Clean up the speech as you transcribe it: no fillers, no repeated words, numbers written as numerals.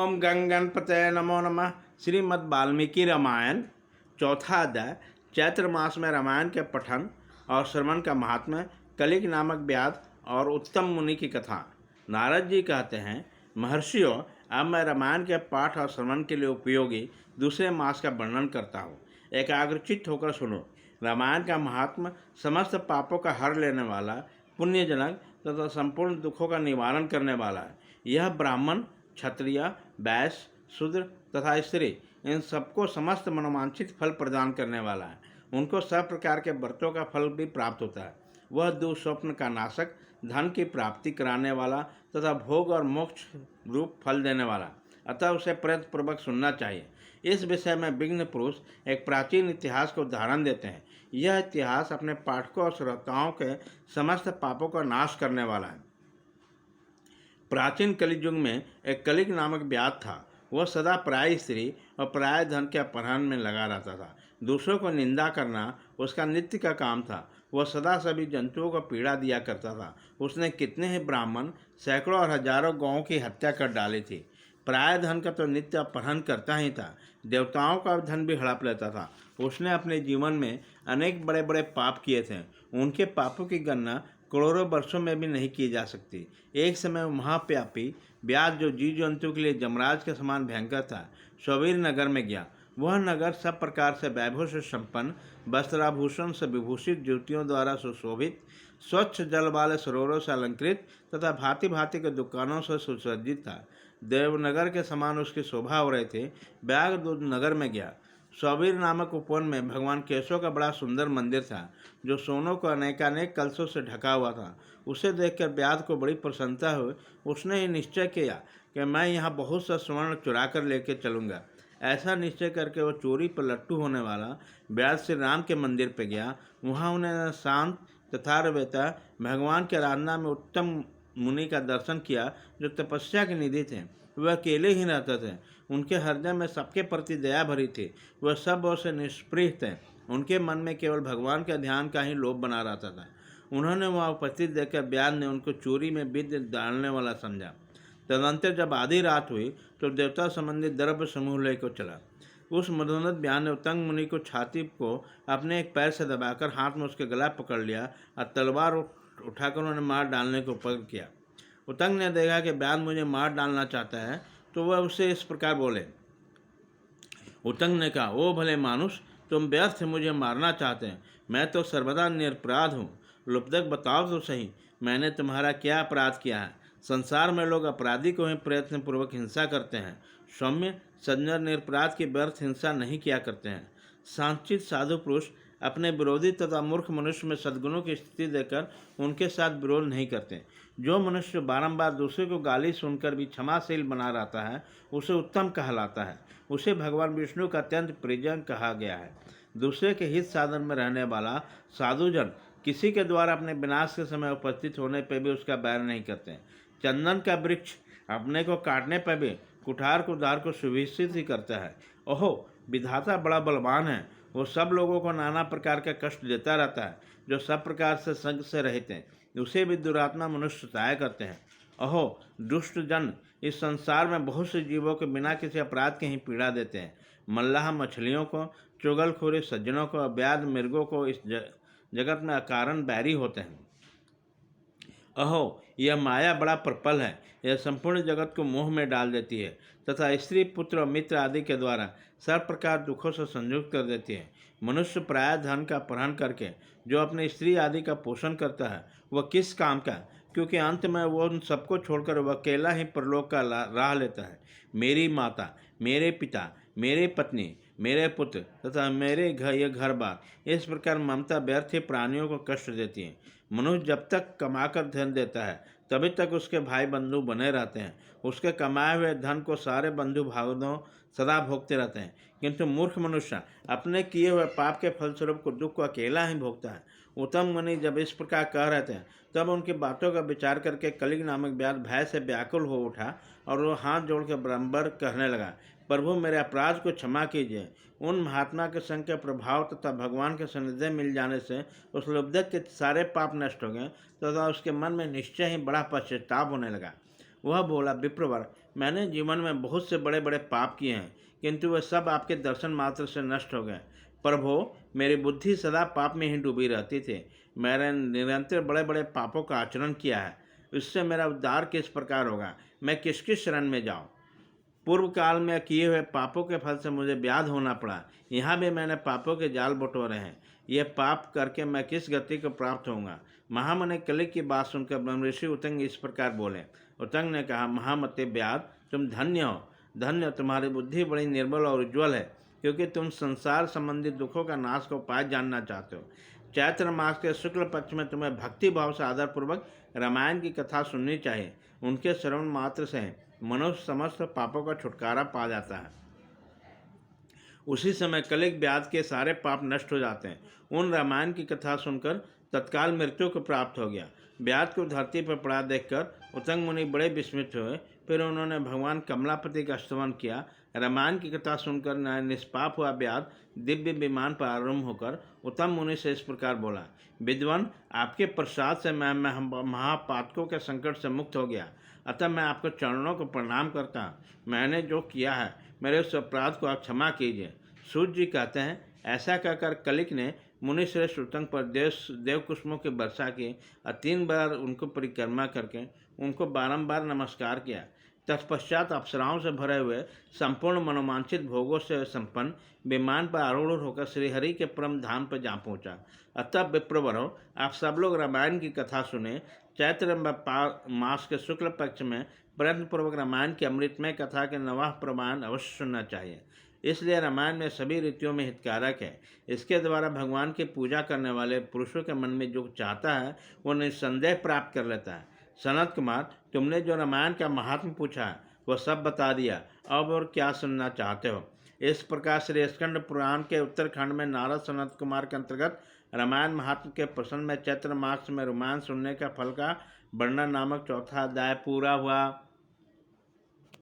ओम गंग गणपतये नमो नमः। श्रीमद् वाल्मीकि रामायण चौथा अध्याय। चैत्र मास में रामायण के पठन और श्रवण का महात्म्य। कलिक नामक व्याध और उत्तम मुनि की कथा। नारद जी कहते हैं, महर्षियों, अब मैं रामायण के पाठ और श्रवण के लिए उपयोगी दूसरे मास का वर्णन करता हूँ। एकाग्रचित्त होकर सुनो। रामायण का महात्मा समस्त पापों का हर लेने वाला, पुण्यजनक तथा संपूर्ण दुखों का निवारण करने वाला है। यह ब्राह्मण, क्षत्रिय, वैश्य, शूद्र तथा स्त्री इन सबको समस्त मनोवांछित फल प्रदान करने वाला है। उनको सब प्रकार के व्रतों का फल भी प्राप्त होता है। वह दुःस्वप्न का नाशक, धन की प्राप्ति कराने वाला तथा भोग और मोक्ष रूप फल देने वाला, अतः उसे प्रयत्नपूर्वक सुनना चाहिए। इस विषय में विघ्न पुरुष एक प्राचीन इतिहास को उदाहरण देते हैं। यह इतिहास अपने पाठकों और श्रोताओं के समस्त पापों का नाश करने वाला है। प्राचीन कलिक युग में एक कलिक नामक व्याध था। वह सदा पराय स्त्री और पराय धन के अपहरण में लगा रहता था। दूसरों को निंदा करना उसका नित्य का काम था। वह सदा सभी जंतुओं को पीड़ा दिया करता था। उसने कितने ही ब्राह्मण, सैकड़ों और हजारों गौओं की हत्या कर डाली थी। पराय धन का तो नित्य अपहरण करता ही था, देवताओं का धन भी हड़प लेता था। उसने अपने जीवन में अनेक बड़े बड़े पाप किए थे। उनके पापों की गणना करोड़ों वर्षों में भी नहीं की जा सकती। एक समय महाव्यापी व्याध, जो जीव जंतु के लिए जमराज के समान भयंकर था, स्ववीर नगर में गया। वह नगर सब प्रकार से वैभव से संपन्न, वस्त्राभूषण से विभूषित, ज्योतियों द्वारा सुशोभित, स्वच्छ जल वाले सरोवरों से अलंकृत तथा भांति भांति के दुकानों से सुसज्जित था। देवनगर के समान उसकी शोभा हो रहे थे। व्याघ दूत नगर में गया। स्ववीर नामक उपवन में भगवान केशव का बड़ा सुंदर मंदिर था, जो सोनों को अनेकानेक कलशों से ढका हुआ था। उसे देखकर व्याध को बड़ी प्रसन्नता हुई। उसने ही निश्चय किया कि मैं यहाँ बहुत सा स्वर्ण चुरा कर लेकर चलूँगा। ऐसा निश्चय करके वह चोरी पर लट्टू होने वाला व्याध श्री राम के मंदिर पर गया। वहाँ उन्हें शांत तथारवेता भगवान की आराधना में उत्तम मुनि का दर्शन किया, जो तपस्या के निधि थे। वह अकेले ही रहते थे। उनके हृदय में सबके प्रति दया भरी थी। वह सब ओर से निष्पृह थे। उनके मन में केवल भगवान का ध्यान का ही लोभ बना रहता था। उन्होंने वहाँ उपस्थित देखकर व्याध ने उनको चोरी में विद्य डालने वाला समझा। तदंतर जब आधी रात हुई तो देवता संबंधी द्रव्य समूह लेकर चला। उस मदोन्नत व्याध ने उत्तंग मुनि को छाती को अपने एक पैर से दबाकर हाथ में उसके गला पकड़ लिया और तलवार उठाकर उन्हें मार डालने को उपक्रम किया। उत्तंग ने देखा कि व्याध मुझे मार डालना चाहता है, तो वह उससे इस प्रकार बोले। उत्तंग ने कहा, ओ भले मानुष, तुम व्यर्थ मुझे मारना चाहते हैं। मैं तो सर्वदा निरपराध हूँ। लुब्धक, बताओ तो सही, मैंने तुम्हारा क्या अपराध किया है? संसार में लोग अपराधी को ही प्रयत्नपूर्वक हिंसा करते हैं। सौम्य सज्जन निरपराध की व्यर्थ हिंसा नहीं किया करते हैं। सांचित साधु पुरुष अपने विरोधी तथा मूर्ख मनुष्य में सद्गुणों की स्थिति देकर उनके साथ विरोध नहीं करते। जो मनुष्य बारंबार दूसरे को गाली सुनकर भी क्षमाशील बना रहता है, उसे उत्तम कहलाता है। उसे भगवान विष्णु का अत्यंत प्रियजन कहा गया है। दूसरे के हित साधन में रहने वाला साधुजन किसी के द्वारा अपने विनाश के समय उपस्थित होने पर भी उसका बैर नहीं करते। चंदन का वृक्ष अपने को काटने पर भी कुठार कुदार को सुविकसित ही करता है। ओहो, विधाता बड़ा बलवान है। वो सब लोगों को नाना प्रकार का कष्ट देता रहता है। जो सब प्रकार से संग से रहते हैं, उसे भी दुरात्मा मनुष्य सताया करते हैं। अहो दुष्ट जन, इस संसार में बहुत से जीवों को बिना किसी अपराध के ही पीड़ा देते हैं। मल्लाह मछलियों को, चुगलखोरी सज्जनों को, व्याध मृगों को इस जगत में अकारण बैरी होते हैं। अहो, यह माया बड़ा प्रबल है। यह संपूर्ण जगत को मोह में डाल देती है तथा स्त्री, पुत्र और मित्र आदि के द्वारा सब प्रकार दुखों से संयुक्त कर देती है। मनुष्य प्राय धन का अपहरण करके जो अपनी स्त्री आदि का पोषण करता है, वह किस काम का? क्योंकि अंत में वो उन सबको छोड़कर वह अकेला ही परलोक का राह लेता है। मेरी माता, मेरे पिता, मेरे पत्नी, मेरे पुत्र तथा मेरे घर बार, इस प्रकार ममता व्यर्थ ही प्राणियों को कष्ट देती है। मनुष्य जब तक कमाकर धन देता है, तभी तक उसके भाई बंधु बने रहते हैं। उसके कमाए हुए धन को सारे बंधु भावों सदा भोगते रहते हैं। किंतु मूर्ख मनुष्य अपने किए हुए पाप के फलस्वरूप को दुख को अकेला ही भोगता है। उत्तम मुनि जब इस प्रकार कह रहे थे, तब उनकी बातों का विचार करके कलिक नामक व्याध भय से व्याकुल हो उठा और वो हाथ जोड़कर बारंबार कहने लगा, प्रभु, मेरे अपराध को क्षमा कीजिए। उन महात्मा के संग के प्रभाव तथा भगवान के सानिध्य मिल जाने से उस लुब्धक के सारे पाप नष्ट हो गए तथा उसके मन में निश्चय ही बड़ा पश्चाताप होने लगा। वह बोला, विप्रवर, मैंने जीवन में बहुत से बड़े बड़े पाप किए हैं, किंतु वे सब आपके दर्शन मात्र से नष्ट हो गए। प्रभो, मेरी बुद्धि सदा पाप में ही डूबी रहती थी। मैंने निरंतर बड़े बड़े पापों का आचरण किया है। इससे मेरा उद्धार किस प्रकार होगा? मैं किसकी शरण में जाऊं? पूर्व काल में किए हुए पापों के फल से मुझे व्याध होना पड़ा। यहाँ भी मैंने पापों के जाल बटोरे हैं। ये पाप करके मैं किस गति को प्राप्त होऊंगा? महामुनि कलिक की बात सुनकर ब्रह्मऋषि उतंग इस प्रकार बोले। उतंग ने कहा, महामते व्याध, तुम धन्य हो। धन्य, तुम्हारी बुद्धि बड़ी निर्बल और उज्ज्वल है, क्योंकि तुम संसार संबंधी दुखों का नाश का उपाय जानना चाहते हो। चैत्र मास के शुक्ल पक्ष में तुम्हें भक्ति भाव से आदरपूर्वक रामायण की कथा सुननी चाहिए। उनके श्रवण मात्र से मनुष्य समस्त पापों का छुटकारा पा जाता है। उसी समय कलिक व्याध के सारे पाप नष्ट हो जाते हैं। उन रामायण की कथा सुनकर तत्काल मृत्यु को प्राप्त हो गया। व्याध को धरती पर पड़ा देखकर उतंग मुनि बड़े विस्मित हुए। फिर उन्होंने भगवान कमलापति का स्तवन किया। रामायण की कथा सुनकर निष्पाप हुआ व्याध दिव्य विमान पर आरूढ़ होकर उत्तम मुनि से इस प्रकार बोला, विद्वान, आपके प्रसाद से मैं महापातकों के संकट से मुक्त हो गया। अतः मैं आपके चरणों को प्रणाम करता हूँ। मैंने जो किया है, मेरे उस अपराध को आप क्षमा कीजिए। सूत जी कहते हैं, ऐसा कहकर कलिक ने मुनिश्रेष्ठ उतंग पर देवकुसुमों की वर्षा की और 3 बार उनको परिक्रमा करके उनको बारंबार नमस्कार किया। तत्पश्चात अप्सराओं से भरे हुए संपूर्ण मनोवांछित भोगों से संपन्न विमान पर आरूढ़ होकर श्रीहरि के परम धाम पर जा पहुंचा। अतः विप्रवरों, आप सब लोग रामायण की कथा सुने। चैत्र मास के शुक्ल पक्ष में प्रयत्न पूर्वक रामायण की अमृतमय कथा के नवाह प्रमाण अवश्य सुनना चाहिए। इसलिए रामायण में सभी रीतियों में हितकारक है। इसके द्वारा भगवान की पूजा करने वाले पुरुषों के मन में जो चाहता है वो निस्संदेह प्राप्त कर लेता है। सनत कुमार, तुमने जो रामायण का महात्म पूछा है वह सब बता दिया। अब और क्या सुनना चाहते हो? इस प्रकार श्री स्कंद पुराण के उत्तरखंड में नारद सनत कुमार के अंतर्गत रामायण महात्म के प्रसंग में चैत्र मास में रामायण सुनने का फल का वर्णन नामक चौथा अध्याय पूरा हुआ।